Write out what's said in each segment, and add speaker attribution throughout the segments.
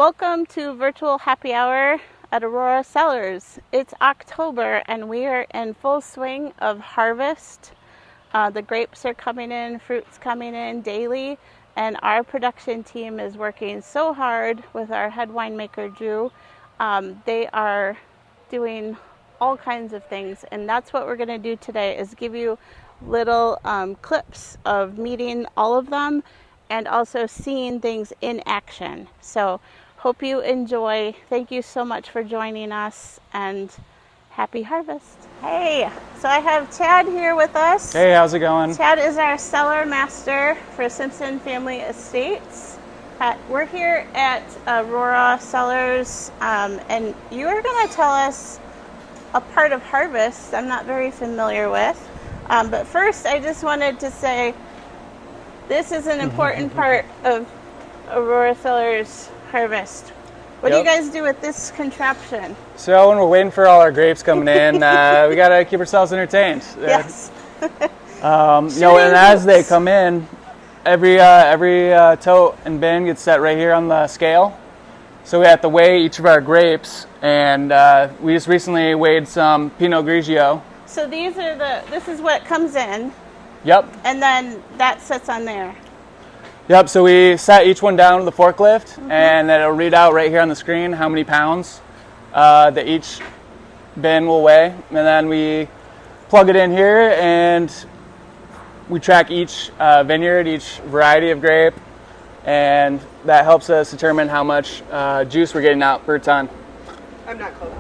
Speaker 1: Welcome to virtual happy hour at Aurora Cellars. It's October and we are in full swing of harvest. The grapes are coming in, fruits coming in daily, and our production team is working so hard with our head winemaker Drew. They are doing all kinds of things, and that's what we're going to do today, is give you little clips of meeting all of them and also seeing things in action. So hope you enjoy. Thank you so much for joining us, and happy harvest. Hey, so I have Chad here with us.
Speaker 2: Hey, how's it going?
Speaker 1: Chad is our cellar master for Simpson Family Estates. We're here at Aurora Cellars, and you are going to tell us a part of harvest I'm not very familiar with. But first, I just wanted to say this is an important part of Aurora Cellars harvest. What do you guys do with this contraption?
Speaker 2: So when we're waiting for all our grapes coming in, we got to keep ourselves entertained.
Speaker 1: Yes.
Speaker 2: And as they come in, every tote and bin gets set right here on the scale. So we have to weigh each of our grapes, and we just recently weighed some Pinot Grigio.
Speaker 1: So this is what comes in.
Speaker 2: Yep.
Speaker 1: And then that sits on there.
Speaker 2: Yep, so we set each one down with the forklift, and then it'll read out right here on the screen how many pounds that each bin will weigh. And then we plug it in here, and we track each vineyard, each variety of grape, and that helps us determine how much juice we're getting out per ton.
Speaker 3: I'm not close.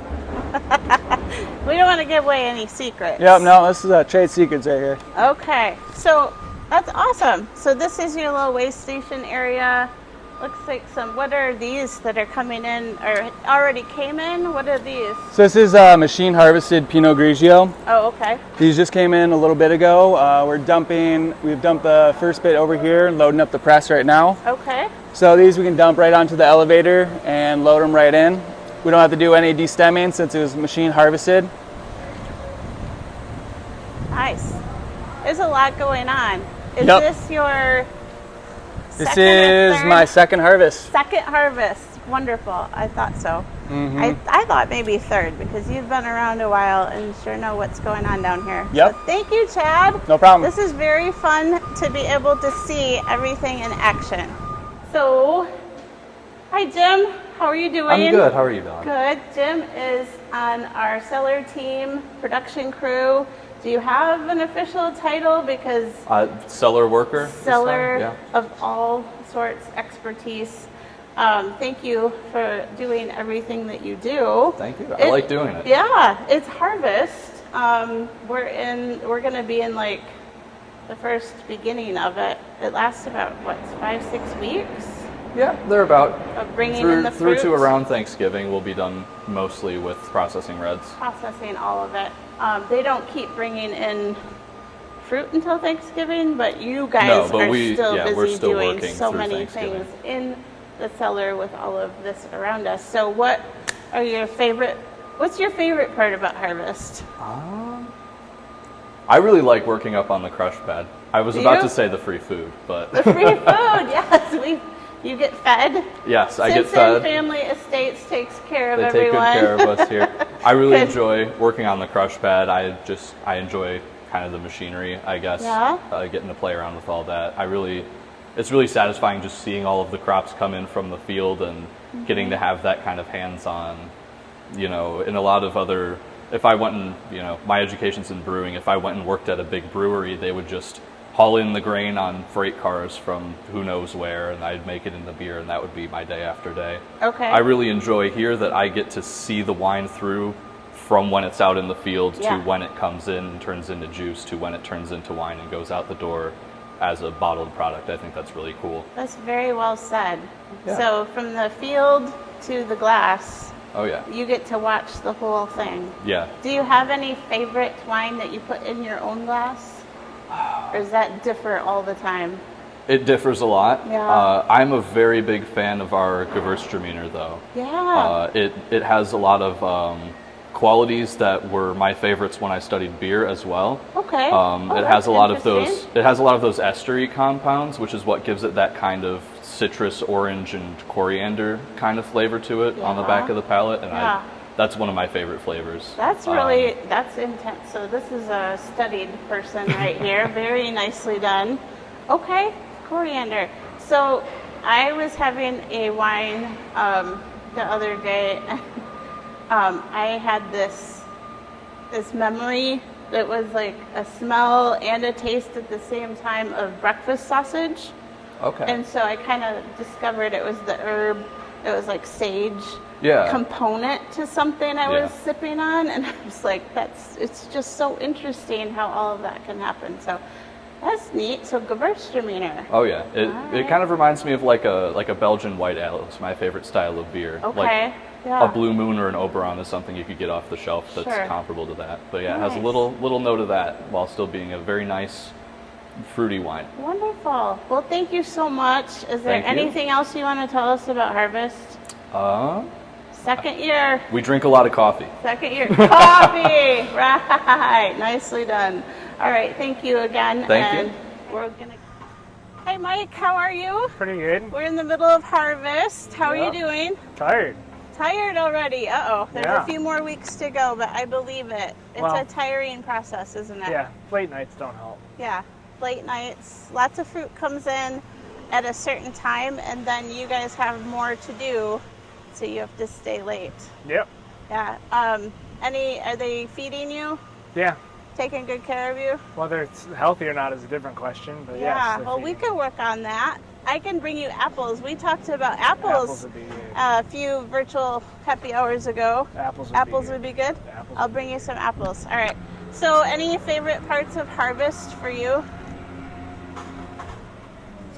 Speaker 1: We don't want to give away any secrets.
Speaker 2: Yep, no, this is trade secrets right here.
Speaker 1: Okay, so that's awesome. So this is your little weigh station area. Looks like what are these that are coming in, or already came in? What are these?
Speaker 2: So this is machine harvested Pinot Grigio.
Speaker 1: Oh, okay.
Speaker 2: These just came in a little bit ago. We've dumped the first bit over here and loading up the press right now.
Speaker 1: Okay.
Speaker 2: So these we can dump right onto the elevator and load them right in. We don't have to do any destemming since it was machine harvested.
Speaker 1: Nice. There's a lot going on. Is
Speaker 2: Yep.
Speaker 1: this your
Speaker 2: This is my second harvest.
Speaker 1: Second harvest? Wonderful. I thought so. I thought maybe third, because you've been around a while and sure know what's going on down here.
Speaker 2: Yep.
Speaker 1: So thank you, Chad.
Speaker 2: No problem.
Speaker 1: This is very fun to be able to see everything in action. So, hi Jim. How are you doing?
Speaker 3: I'm good. How are you, Don?
Speaker 1: Good. Jim is on our cellar team, production crew. Do you have an official title? Because
Speaker 3: Cellar worker.
Speaker 1: cellar
Speaker 3: Yeah.
Speaker 1: of all sorts, expertise. Thank you for doing everything that you do.
Speaker 3: Thank you. I like doing it.
Speaker 1: Yeah, it's harvest. We're going to be in like the first beginning of it. It lasts about 5-6 weeks.
Speaker 3: Yeah, they're about
Speaker 1: Of bringing in the
Speaker 3: through
Speaker 1: fruit.
Speaker 3: to around Thanksgiving. We'll be done mostly with processing reds.
Speaker 1: Processing all of it. They don't keep bringing in fruit until Thanksgiving, but you guys
Speaker 3: but
Speaker 1: are
Speaker 3: we're
Speaker 1: busy
Speaker 3: still
Speaker 1: doing
Speaker 3: working
Speaker 1: so
Speaker 3: through
Speaker 1: many
Speaker 3: Thanksgiving.
Speaker 1: things in the cellar with all of this around us. So what's your favorite part about harvest?
Speaker 3: I really like working up on the crush pad. I was about to say the free food, but
Speaker 1: The free food, yes. You get fed.
Speaker 3: yes, I get
Speaker 1: Simpson
Speaker 3: fed.
Speaker 1: Family Estates takes care of
Speaker 3: They
Speaker 1: everyone.
Speaker 3: take good care of us here. I really
Speaker 1: Good.
Speaker 3: enjoy working on the crush pad. I enjoy kind of the machinery, I guess.
Speaker 1: Yeah.
Speaker 3: Getting to play around with all that. It's really satisfying just seeing all of the crops come in from the field and getting to have that kind of hands-on, in a lot of other, if I went and, my education's in brewing, if I went and worked at a big brewery, they would just haul in the grain on freight cars from who knows where, and I'd make it into beer, and that would be my day after day.
Speaker 1: Okay.
Speaker 3: I really enjoy here that I get to see the wine through from when it's out in the field to when it comes in and turns into juice to when it turns into wine and goes out the door as a bottled product. I think that's really cool.
Speaker 1: That's very well said.
Speaker 3: Yeah.
Speaker 1: So from the field to the glass,
Speaker 3: Oh yeah.
Speaker 1: you get to watch the whole thing.
Speaker 3: Yeah.
Speaker 1: Do you have any favorite wine that you put in your own glass? Or does that differ all the time?
Speaker 3: It differs a lot.
Speaker 1: Yeah.
Speaker 3: I'm a very big fan of our Gewürztraminer though.
Speaker 1: Yeah.
Speaker 3: It has a lot of qualities that were my favorites when I studied beer as well.
Speaker 1: Okay.
Speaker 3: It has a lot of those.
Speaker 1: interesting.
Speaker 3: It has a lot of those estery compounds, which is what gives it that kind of citrus, orange, and coriander kind of flavor to it on the back of the palate, and that's one of my favorite flavors.
Speaker 1: That's really, that's intense. So this is a studied person right here. Very nicely done. Okay, coriander. So I was having a wine the other day, and I had this memory that was like a smell and a taste at the same time of breakfast sausage.
Speaker 3: Okay.
Speaker 1: And so I kind of discovered it was the herb, it was like sage component to something I was sipping on, and I was like, it's just so interesting how all of that can happen. So that's neat. So Gewürztraminer.
Speaker 3: Oh yeah, it kind of reminds me of like a Belgian white ale. It's my favorite style of beer.
Speaker 1: Okay.
Speaker 3: Like a Blue Moon or an Oberon is something you could get off the shelf that's comparable to that. But yeah, it has a little note of that while still being a very nice fruity wine.
Speaker 1: Wonderful. Well, thank you so much. Is there anything else you want to tell us about Harvest? Second year.
Speaker 3: We drink a lot of coffee.
Speaker 1: Second year. Coffee! Right. Nicely done. All right. Thank you again.
Speaker 3: Thank you.
Speaker 1: We're going to... Hey, Mike. How are you?
Speaker 4: Pretty good.
Speaker 1: We're in the middle of Harvest. How are you doing?
Speaker 4: Tired.
Speaker 1: Tired already. Uh-oh. There's a few more weeks to go, but I believe it. It's a tiring process, isn't it?
Speaker 4: Yeah. Late nights don't help.
Speaker 1: Yeah. Late nights. Lots of fruit comes in at a certain time, and then you guys have more to do, so you have to stay late.
Speaker 4: Yep.
Speaker 1: Yeah. Are they feeding you?
Speaker 4: Yeah.
Speaker 1: Taking good care of you?
Speaker 4: Whether it's healthy or not is a different question, but
Speaker 1: yeah.
Speaker 4: Yes,
Speaker 1: Well, we could work on that. I can bring you apples. We talked about apples
Speaker 4: would be good.
Speaker 1: a few virtual happy hours ago.
Speaker 4: Apples
Speaker 1: would be good?
Speaker 4: Apples
Speaker 1: I'll bring you some apples. All right. So any favorite parts of Harvest for you?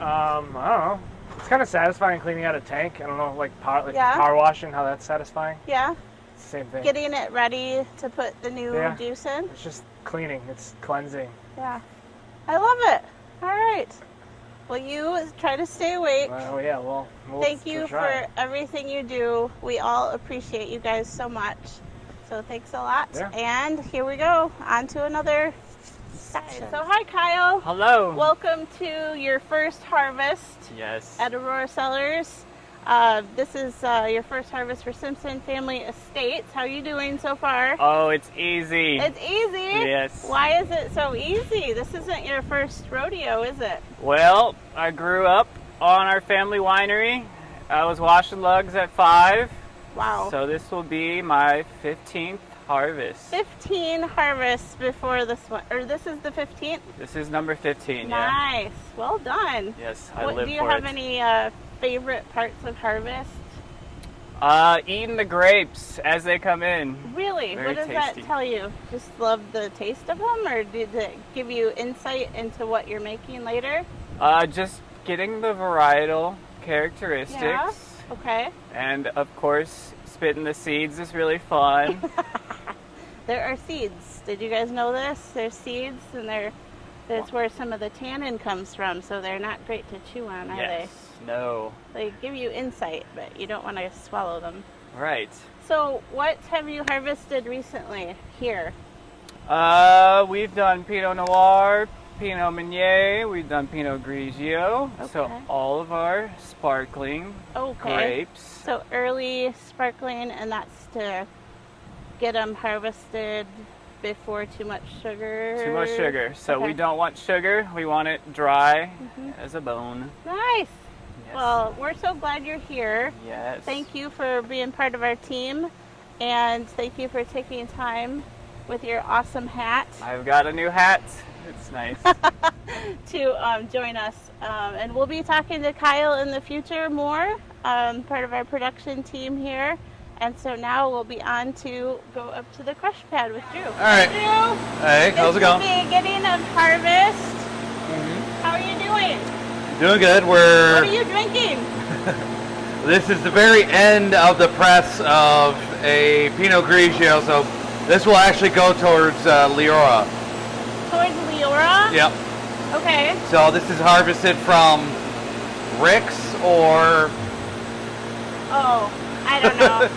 Speaker 4: I don't know. It's kind of satisfying cleaning out a tank. I don't know, like power washing, how that's satisfying.
Speaker 1: Yeah.
Speaker 4: Same thing.
Speaker 1: Getting it ready to put the new juice in.
Speaker 4: It's just cleaning. It's cleansing.
Speaker 1: Yeah. I love it. All right. Well, you try to stay awake.
Speaker 4: Oh, yeah. Well,
Speaker 1: thank you for everything you do. We all appreciate you guys so much. So thanks a lot.
Speaker 4: Yeah.
Speaker 1: And here we go. On to another section. So hi, Kyle.
Speaker 5: Hello.
Speaker 1: Welcome to your first harvest.
Speaker 5: Yes.
Speaker 1: At Aurora Cellars. This is your first harvest for Simpson Family Estates. How are you doing so far?
Speaker 5: Oh, it's easy.
Speaker 1: It's easy?
Speaker 5: Yes.
Speaker 1: Why is it so easy? This isn't your first rodeo, is it?
Speaker 5: Well, I grew up on our family winery. I was washing lugs at 5.
Speaker 1: Wow.
Speaker 5: So this will be my 15th harvest.
Speaker 1: 15 harvests before this one, or this is the 15th?
Speaker 5: This is number 15,
Speaker 1: Nice. Well done.
Speaker 5: Yes, I live for it.
Speaker 1: Do you have any favorite parts of Harvest?
Speaker 5: Eating the grapes as they come in.
Speaker 1: Really?
Speaker 5: Very
Speaker 1: what does
Speaker 5: tasty.
Speaker 1: that tell you? Just love the taste of them, or did it give you insight into what you're making later?
Speaker 5: Just getting the varietal characteristics.
Speaker 1: Yeah. Okay.
Speaker 5: And of course, spitting the seeds is really fun.
Speaker 1: There are seeds. Did you guys know this? There's seeds, and that's where some of the tannin comes from, so they're not great to chew on, are they?
Speaker 5: No.
Speaker 1: They give you insight, but you don't want to swallow them.
Speaker 5: Right.
Speaker 1: So what have you harvested recently here?
Speaker 5: We've done Pinot Noir, Pinot Meunier, we've done Pinot Grigio, so all of our sparkling grapes.
Speaker 1: So early sparkling, and that's to get them harvested before too much sugar?
Speaker 5: Too much sugar. So we don't want sugar, we want it dry as a bone.
Speaker 1: Nice.
Speaker 5: Yes.
Speaker 1: Well, we're so glad you're here.
Speaker 5: Yes.
Speaker 1: Thank you for being part of our team, and thank you for taking time with your awesome hat.
Speaker 5: I've got a new hat. It's nice.
Speaker 1: To join us. And we'll be talking to Kyle in the future more, part of our production team here. And so now we'll be on to go up to the crush pad with Drew.
Speaker 6: All right.
Speaker 1: Drew,
Speaker 6: Hey, how's it going?
Speaker 1: It's the beginning of harvest. How are you doing?
Speaker 6: Doing good.
Speaker 1: What are you drinking?
Speaker 6: This is the very end of the press of a Pinot Grigio, so this will actually go towards Leora.
Speaker 1: Towards Leora?
Speaker 6: Yep.
Speaker 1: Okay.
Speaker 6: So this is harvested from Rick's or...
Speaker 1: Oh, I don't know.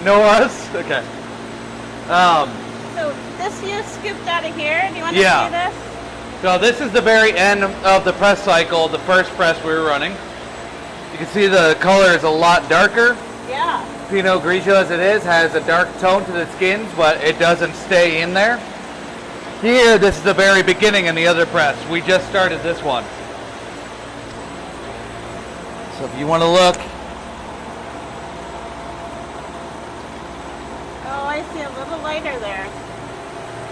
Speaker 6: Nora's? Okay.
Speaker 1: So this you scooped out of here. Do you want to see this?
Speaker 6: So this is the very end of the press cycle, the first press we were running. You can see the color is a lot darker.
Speaker 1: Yeah.
Speaker 6: Pinot Grigio, as it is, has a dark tone to the skins, but it doesn't stay in there. Here, this is the very beginning in the other press. We just started this one. So if you want to look.
Speaker 1: Oh, I see a little lighter there.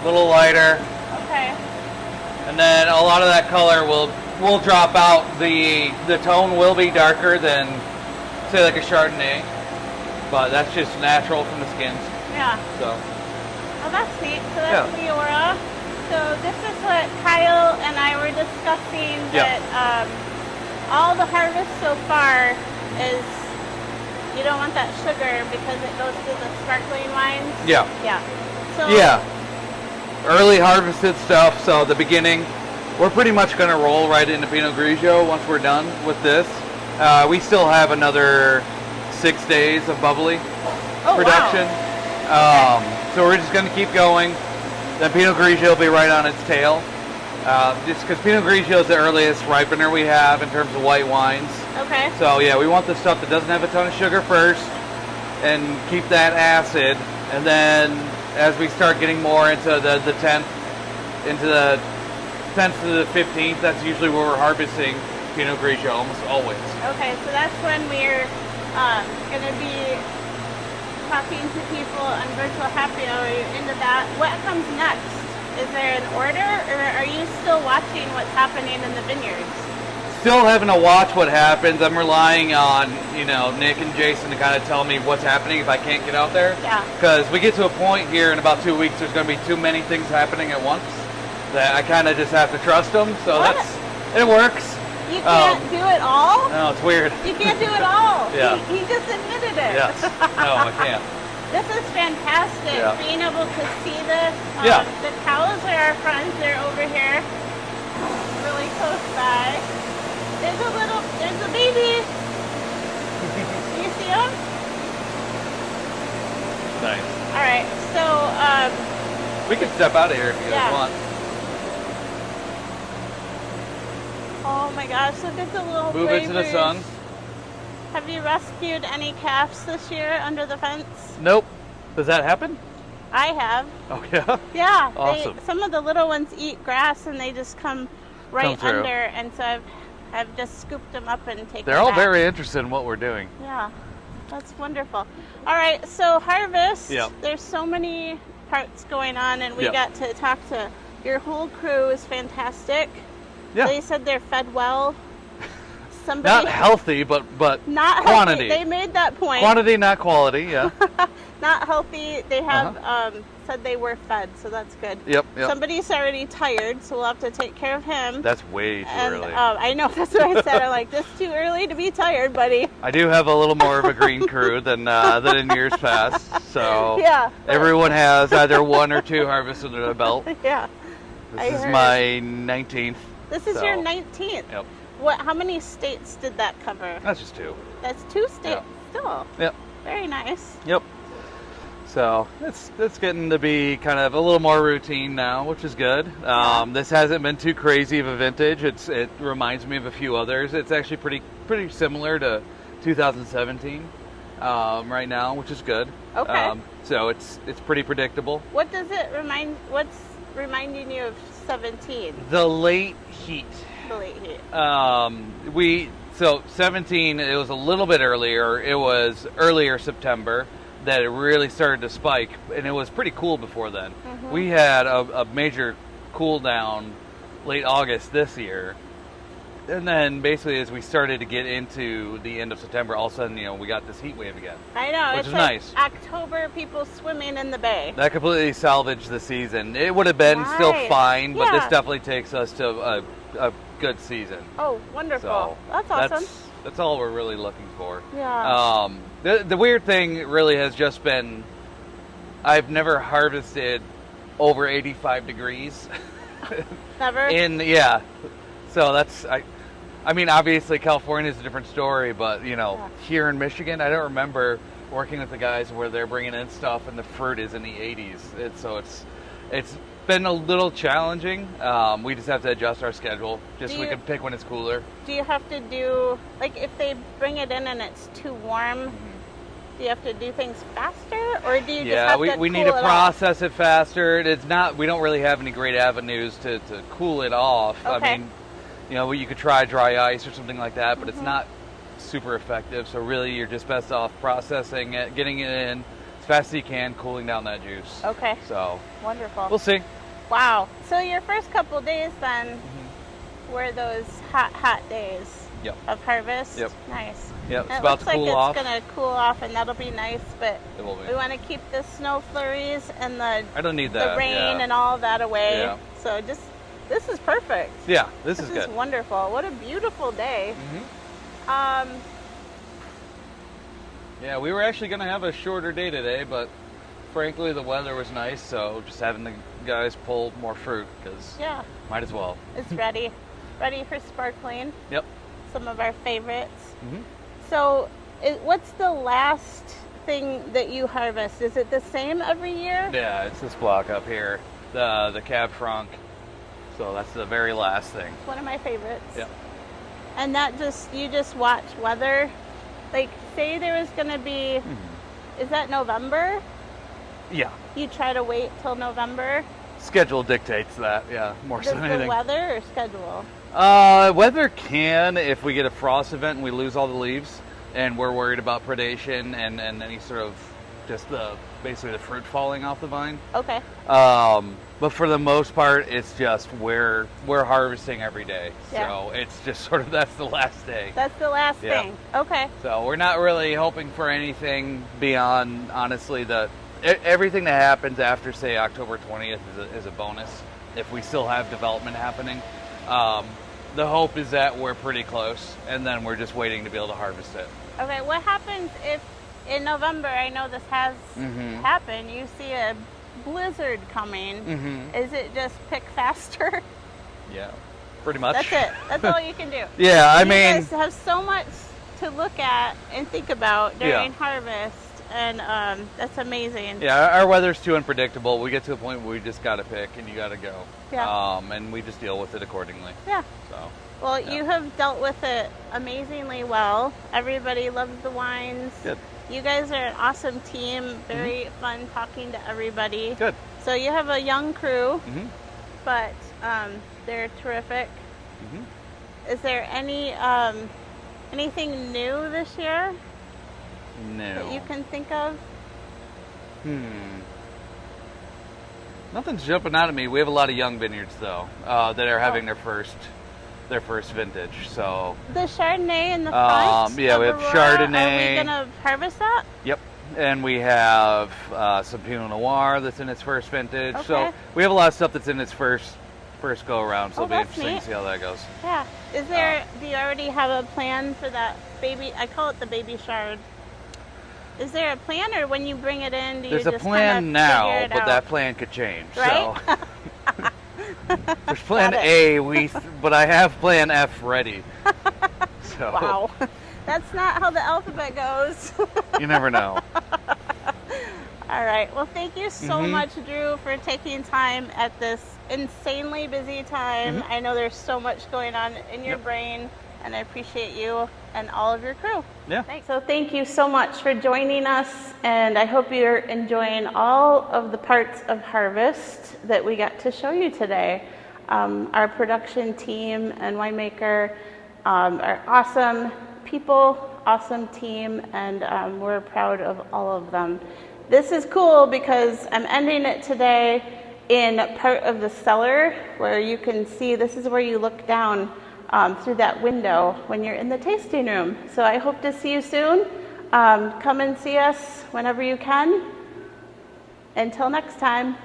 Speaker 6: A little lighter.
Speaker 1: Okay.
Speaker 6: And then a lot of that color will drop out. The tone will be darker than, say, like a Chardonnay. But that's just natural from the skins.
Speaker 1: Yeah.
Speaker 6: So.
Speaker 1: Oh, that's neat. So that's Aurora. So this is what Kyle and I were discussing, that all the harvest so far is, you don't want that sugar because it goes through the sparkling wines.
Speaker 6: Yeah.
Speaker 1: Yeah. So
Speaker 6: Early harvested stuff, so the beginning, we're pretty much going to roll right into Pinot Grigio once we're done with this. We still have another 6 days of bubbly production. Wow. So we're just going to keep going. Then Pinot Grigio will be right on its tail. Just because Pinot Grigio is the earliest ripener we have in terms of white wines.
Speaker 1: Okay.
Speaker 6: So yeah, we want the stuff that doesn't have a ton of sugar first and keep that acid. And then as we start getting more into the 10th, into the 10th to the 15th, that's usually where we're harvesting Pinot Grigio, almost always.
Speaker 1: Okay, so that's when we're going to be talking to people on virtual happy hour. Into that. What comes next? Is there an order, or are you still watching what's happening in the vineyards?
Speaker 6: Still having to watch what happens. I'm relying on, Nick and Jason to kind of tell me what's happening if I can't get out there.
Speaker 1: Yeah.
Speaker 6: Because we get to a point here in about 2 weeks, there's going to be too many things happening at once that I kind of just have to trust them. So it works.
Speaker 1: You can't do it all?
Speaker 6: No, it's weird.
Speaker 1: You can't do it all.
Speaker 6: Yeah.
Speaker 1: He just admitted it.
Speaker 6: Yes. No, I can't.
Speaker 1: This is fantastic, being able to see this. The cows are our friends. They're over here, really close by. There's a baby. Do you see him?
Speaker 6: Nice.
Speaker 1: All right, so
Speaker 6: we can step out of here if you guys want.
Speaker 1: Oh my gosh, look at the little
Speaker 6: Move
Speaker 1: babies.
Speaker 6: into the sun.
Speaker 1: Have you rescued any calves this year under the fence?
Speaker 6: Nope. Does that happen?
Speaker 1: I have.
Speaker 6: Oh, yeah?
Speaker 1: Yeah.
Speaker 6: Awesome.
Speaker 1: Some of the little ones eat grass and they just come right under, and so I've just scooped them up and taken them
Speaker 6: They're all
Speaker 1: back.
Speaker 6: very interested in what we're doing.
Speaker 1: Yeah, that's wonderful. All right, so harvest.
Speaker 6: Yep.
Speaker 1: There's so many parts going on, and we got to talk to your whole crew is fantastic.
Speaker 6: Yeah.
Speaker 1: They said they're fed well.
Speaker 6: Not healthy, but
Speaker 1: not
Speaker 6: quantity.
Speaker 1: Healthy. They made that point.
Speaker 6: Quantity, not quality. Yeah.
Speaker 1: Not healthy. They have said they were fed, so that's good.
Speaker 6: Yep.
Speaker 1: Somebody's already tired, so we'll have to take care of him.
Speaker 6: That's way too early.
Speaker 1: I know, that's what I said. I'm like, this is too early to be tired, buddy.
Speaker 6: I do have a little more of a green crew than in years past. So everyone has either 1 or 2 harvests under their belt.
Speaker 1: Yeah.
Speaker 6: This is my 19th.
Speaker 1: This is your 19th.
Speaker 6: Yep.
Speaker 1: How many states did that cover?
Speaker 6: That's just 2.
Speaker 1: That's 2 states still.
Speaker 6: Yep.
Speaker 1: Very nice.
Speaker 6: Yep. So it's getting to be kind of a little more routine now, which is good. This hasn't been too crazy of a vintage. It reminds me of a few others. It's actually pretty similar to 2017 right now, which is good.
Speaker 1: Okay.
Speaker 6: So it's pretty predictable.
Speaker 1: What does it remind? What's reminding you of 17?
Speaker 6: The late heat.
Speaker 1: The late heat.
Speaker 6: So 17, it was a little bit earlier. It was earlier September that it really started to spike, and it was pretty cool before then. Mm-hmm. We had a major cool down late August this year, and then basically as we started to get into the end of September, all of a sudden, we got this heat wave again.
Speaker 1: I know,
Speaker 6: which
Speaker 1: it's
Speaker 6: is
Speaker 1: like
Speaker 6: nice.
Speaker 1: October, people swimming in the bay.
Speaker 6: That completely salvaged the season. It would have been still fine, but this definitely takes us to a good season.
Speaker 1: Oh, wonderful.
Speaker 6: So
Speaker 1: that's awesome.
Speaker 6: That's all we're really looking for.
Speaker 1: Yeah.
Speaker 6: The weird thing really has just been I've never harvested over 85 degrees.
Speaker 1: Never?
Speaker 6: So that's I mean obviously California is a different story, but here in Michigan I don't remember working with the guys where they're bringing in stuff and the fruit is in the 80s. It's been a little challenging. We just have to adjust our schedule just so we can pick when it's cooler.
Speaker 1: Do you have to do, like, if they bring it in and it's too warm, do you have to do things faster, or do you just have to
Speaker 6: we need to process it faster. It's not, we don't really have any great avenues to cool it off.
Speaker 1: Okay.
Speaker 6: I mean, you know, you could try dry ice or something like that, but it's not super effective. So really, you're just best off processing it, getting it in as fast as you can, cooling down that juice.
Speaker 1: Okay.
Speaker 6: So
Speaker 1: wonderful.
Speaker 6: we'll see.
Speaker 1: Wow. So your first couple days then were those hot days of harvest?
Speaker 6: Yep.
Speaker 1: Nice.
Speaker 6: Yep. It's
Speaker 1: it
Speaker 6: about
Speaker 1: looks
Speaker 6: to cool
Speaker 1: like
Speaker 6: off.
Speaker 1: It's going to cool off, and that'll be nice, but
Speaker 6: It will be.
Speaker 1: we want to keep the snow flurries and
Speaker 6: I don't need that.
Speaker 1: the rain and all that away.
Speaker 6: Yeah.
Speaker 1: So just, this is perfect.
Speaker 6: Yeah, this is good.
Speaker 1: This is wonderful. What a beautiful day.
Speaker 6: Yeah, we were actually going to have a shorter day today, but frankly, the weather was nice, so just having the guys pull more fruit, because might as well.
Speaker 1: It's ready for sparkling.
Speaker 6: Yep.
Speaker 1: Some of our favorites. So what's the last thing that you harvest? Is it the same every year?
Speaker 6: Yeah, it's this block up here, the Cab Franc. So that's the very last thing.
Speaker 1: It's one of my favorites.
Speaker 6: Yep.
Speaker 1: And that you just watch weather. Like, say there was going to be, is that November?
Speaker 6: Yeah.
Speaker 1: You try to wait till November?
Speaker 6: Schedule dictates that, yeah, more so than anything.
Speaker 1: The weather or schedule?
Speaker 6: Weather can, if we get a frost event and we lose all the leaves, and we're worried about predation and any sort of just basically the fruit falling off the vine.
Speaker 1: Okay.
Speaker 6: But for the most part, it's just we're harvesting every day.
Speaker 1: Yeah.
Speaker 6: So it's just sort of, that's the last day.
Speaker 1: That's the last thing. Okay.
Speaker 6: So we're not really hoping for anything beyond, honestly, everything that happens after, say, October 20th is a bonus if we still have development happening. The hope is that we're pretty close, and then we're just waiting to be able to harvest it.
Speaker 1: Okay, what happens if in November, I know this has happened, you see a blizzard coming? Is it just pick faster?
Speaker 6: Yeah, pretty much.
Speaker 1: That's it. That's all you can do.
Speaker 6: Yeah, I
Speaker 1: you
Speaker 6: mean...
Speaker 1: You guys have so much to look at and think about during harvest, and that's amazing.
Speaker 6: Yeah, our weather's too unpredictable. We get to a point where we just got to pick, and you got to go.
Speaker 1: Yeah.
Speaker 6: And we just deal with it accordingly.
Speaker 1: Yeah.
Speaker 6: So.
Speaker 1: Well, you have dealt with it amazingly well. Everybody loves the wines.
Speaker 6: Good.
Speaker 1: You guys are an awesome team. Very fun talking to everybody.
Speaker 6: Good.
Speaker 1: So you have a young crew, but they're terrific. Is there anything new this year?
Speaker 6: No.
Speaker 1: That you can think of?
Speaker 6: Nothing's jumping out at me. We have a lot of young vineyards though that are having their first vintage. So
Speaker 1: the Chardonnay in the front.
Speaker 6: Yeah, we have
Speaker 1: Aurora,
Speaker 6: Chardonnay.
Speaker 1: Are we gonna harvest that?
Speaker 6: Yep. And we have some Pinot Noir that's in its first vintage.
Speaker 1: Okay.
Speaker 6: So we have a lot of stuff that's in its first go around. So it'll be interesting
Speaker 1: neat.
Speaker 6: to see how that goes.
Speaker 1: Yeah. Is there? Do you already have a plan for that baby? I call it the baby Chard. Is there a plan, or when you bring it in, do you
Speaker 6: There's
Speaker 1: just
Speaker 6: a plan now,
Speaker 1: figure it
Speaker 6: but
Speaker 1: out?
Speaker 6: that plan could change.
Speaker 1: Right?
Speaker 6: So there's plan A, but I have plan F ready. So
Speaker 1: wow, that's not how the alphabet goes.
Speaker 6: You never know.
Speaker 1: All right. Well, thank you so much, Drew, for taking time at this insanely busy time. I know there's so much going on in your brain, and I appreciate you and all of your crew.
Speaker 6: Yeah.
Speaker 1: Thanks. So thank you so much for joining us, and I hope you're enjoying all of the parts of harvest that we got to show you today. Our production team and winemaker are awesome people, awesome team, and we're proud of all of them. This is cool because I'm ending it today in part of the cellar where you can see, this is where you look down through that window when you're in the tasting room. So I hope to see you soon. Come and see us whenever you can. Until next time.